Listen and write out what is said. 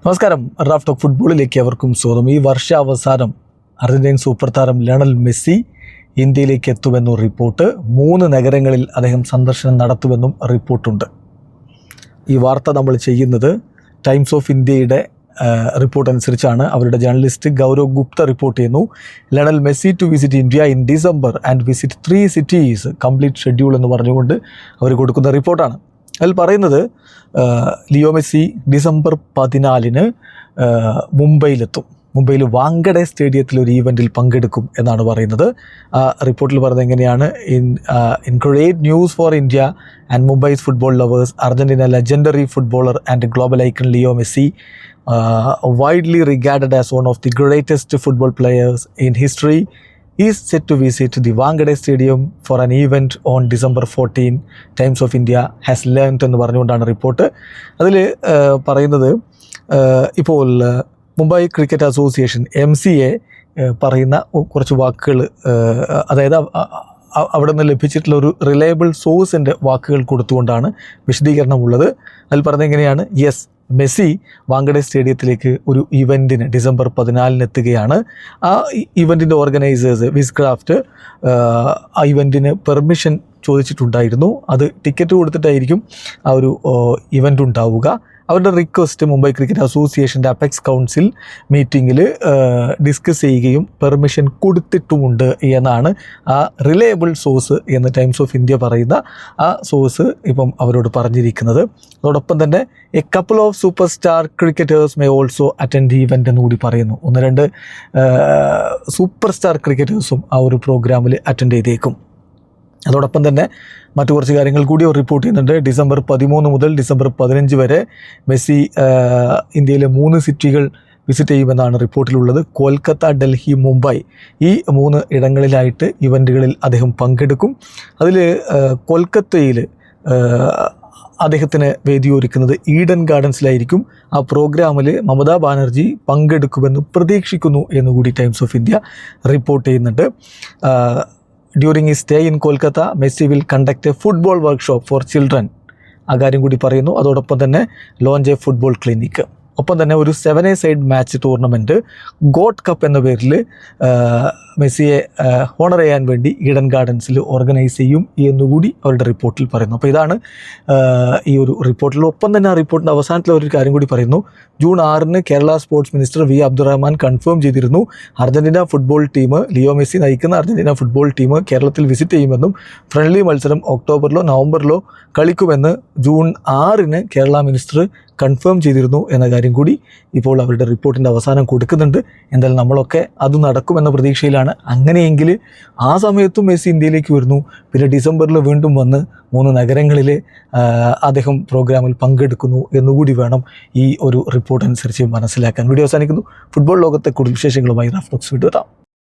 നമസ്കാരം. Raf talk ഫുട്ബോളിലേക്ക് അവർക്കും സ്വാഗതം. ഈ വർഷാവസാനം അർജന്റീൻ സൂപ്പർ താരം ലയണൽ മെസ്സി ഇന്ത്യയിലേക്ക് എത്തുമെന്നും റിപ്പോർട്ട്. 3 നഗരങ്ങളിൽ അദ്ദേഹം സന്ദർശനം നടത്തുമെന്നും റിപ്പോർട്ടുണ്ട്. ഈ വാർത്ത നമ്മൾ ചെയ്യുന്നത് ടൈംസ് ഓഫ് ഇന്ത്യയുടെ റിപ്പോർട്ട് അനുസരിച്ചാണ്. അവരുടെ ജേർണലിസ്റ്റ് ഗൗരവ് ഗുപ്ത റിപ്പോർട്ട് ചെയ്യുന്നു. Lionel Messi to visit India in December and visit 3 cities, complete schedule എന്ന് പറഞ്ഞുകൊണ്ട് അവർ കൊടുക്കുന്ന റിപ്പോർട്ടാണ്. അതിൽ പറയുന്നത് ലിയോ മെസ്സി ഡിസംബർ 14 മുംബൈയിലെത്തും. മുംബൈയിൽ വാങ്കഡെ സ്റ്റേഡിയത്തിൽ ഒരു ഈവൻറ്റിൽ പങ്കെടുക്കും എന്നാണ് പറയുന്നത്. ആ റിപ്പോർട്ടിൽ പറയുന്നത് എങ്ങനെയാണ്: in great news for India and Mumbai's football lovers, Argentina legendary footballer and global icon Leo Messi, widely regarded as one of the greatest football players in history, is set to visit the Wankhede Stadium for an event on December 14, Times of India has learned എന്ന് പറഞ്ഞുകൊണ്ടാണ് report. അതിൽ പറയുന്നത് ഇപ്പോൾ Mumbai cricket association MCA പറയുന്ന കുറച്ച് വാക്കുകൾ, അതായത് അവിടെ നിന്ന് ലഭിച്ചിട്ടുള്ള ഒരു റിലയബിൾ സോഴ്സിൻ്റെ വാക്കുകൾ കൊടുത്തുകൊണ്ടാണ് വിശദീകരണമുള്ളത്. അതിൽ പറഞ്ഞത് എങ്ങനെയാണ്: യെസ്, മെസ്സി വാങ്കഡെ സ്റ്റേഡിയത്തിലേക്ക് ഒരു ഇവൻറ്റിന് ഡിസംബർ 14 എത്തുകയാണ്. ആ ഇവൻറ്റിൻ്റെ ഓർഗനൈസേഴ്സ് വിസ്ക്രാഫ്റ്റ് ആ ഇവൻറ്റിന് പെർമിഷൻ ചോദിച്ചിട്ടുണ്ടായിരുന്നു. അത് ടിക്കറ്റ് കൊടുത്തിട്ടായിരിക്കും ആ ഒരു ഇവൻ്റ് ഉണ്ടാവുക. അവരുടെ റിക്വസ്റ്റ് മുംബൈ ക്രിക്കറ്റ് അസോസിയേഷൻ്റെ അപെക്സ് കൗൺസിൽ മീറ്റിങ്ങിൽ ഡിസ്കസ് ചെയ്യുകയും പെർമിഷൻ കൊടുത്തിട്ടുമുണ്ട് എന്നാണ് ആ റിലയബിൾ സോഴ്സ് എന്ന് ടൈംസ് ഓഫ് ഇന്ത്യ പറയുന്ന ആ സോഴ്സ് ഇപ്പം അവരോട് പറഞ്ഞിരിക്കുന്നത്. അതോടൊപ്പം തന്നെ A couple of super star cricketers may also attend the event എന്നുകൂടി പറയുന്നു. 1-2 സൂപ്പർ സ്റ്റാർ ക്രിക്കറ്റേഴ്സും ആ ഒരു പ്രോഗ്രാമിൽ അറ്റൻഡ് ചെയ്തേക്കും. അതോടൊപ്പം തന്നെ മറ്റു കുറച്ച് കാര്യങ്ങൾ കൂടി അവർ റിപ്പോർട്ട് ചെയ്യുന്നുണ്ട്. ഡിസംബർ 13 മുതൽ ഡിസംബർ 15 വരെ മെസ്സി ഇന്ത്യയിലെ 3 സിറ്റികൾ വിസിറ്റ് ചെയ്യുമെന്നാണ് റിപ്പോർട്ടിലുള്ളത്. കൊൽക്കത്ത, ഡൽഹി, മുംബൈ, ഈ 3 ഇടങ്ങളിലായിട്ട് ഇവൻറ്റുകളിൽ അദ്ദേഹം പങ്കെടുക്കും. അതിൽ കൊൽക്കത്തയിൽ അദ്ദേഹത്തിന് വേദിയൊരുക്കുന്നത് ഈഡൻ ഗാർഡൻസിലായിരിക്കും. ആ പ്രോഗ്രാമിൽ മമതാ ബാനർജി പങ്കെടുക്കുമെന്ന് പ്രതീക്ഷിക്കുന്നു എന്നുകൂടി ടൈംസ് ഓഫ് ഇന്ത്യ റിപ്പോർട്ട് ചെയ്യുന്നുണ്ട്. During his stay in Kolkata, Messi will conduct a football workshop for children. ആ കാര്യം കൂടി പറയുന്നു. അതോടൊപ്പം തന്നെ ലോഞ്ച് എ ഫുട്ബോൾ ക്ലിനിക്ക്. ഒപ്പം തന്നെ ഒരു 7-a-side match tournament got cup എന്ന പേരിൽ മെസ്സിയെ ഹോണർ ചെയ്യാൻ വേണ്ടി ഈഡൻ ഗാർഡൻസിൽ ഓർഗനൈസ് ചെയ്യും എന്നുകൂടി അവരുടെ റിപ്പോർട്ടിൽ പറയുന്നു. അപ്പോൾ ഇതാണ് ഈ ഒരു റിപ്പോർട്ടിൽ. ഒപ്പം തന്നെ ആ റിപ്പോർട്ടിൻ്റെ അവസാനത്തിൽ ഒരു കാര്യം കൂടി പറയുന്നു. June 6 Kerala sports minister V Abdurahman confirm ചെയ്തിരുന്നു Argentina football team, Leo Messi നയിക്കുന്ന അർജന്റീന ഫുട്ബോൾ ടീം കേരളത്തിൽ വിസിറ്റ് ചെയ്യുമെന്നും ഫ്രണ്ട്ലി മത്സരം ഒക്ടോബറിലോ നവംബറിലോ കളിക്കുമെന്ന് ജൂൺ 6 കേരള മിനിസ്റ്റർ കൺഫേം ചെയ്തിരുന്നു എന്ന കാര്യം കൂടി ഇപ്പോൾ അവരുടെ റിപ്പോർട്ടിൻ്റെ അവസാനം കൊടുക്കുന്നുണ്ട്. എന്തായാലും നമ്മളൊക്കെ അത് നടക്കുമെന്ന പ്രതീക്ഷയിലാണ്. അങ്ങനെയെങ്കിൽ ആ സമയത്തും മെസ്സി ഇന്ത്യയിലേക്ക് വരുന്നു. പിന്നെ ഡിസംബറിൽ വീണ്ടും വന്ന് 3 നഗരങ്ങളിൽ അദ്ദേഹം പ്രോഗ്രാമിൽ പങ്കെടുക്കുന്നു എന്നുകൂടി വേണം ഈ ഒരു റിപ്പോർട്ട് അനുസരിച്ച് മനസ്സിലാക്കാൻ. വീഡിയോ അവസാനിക്കുന്നു. ഫുട്ബോൾ ലോകത്തെ കൂടുതൽ വിശേഷങ്ങളുമായി റാഫ് ടോക്സ് വീണ്ടും എത്താം.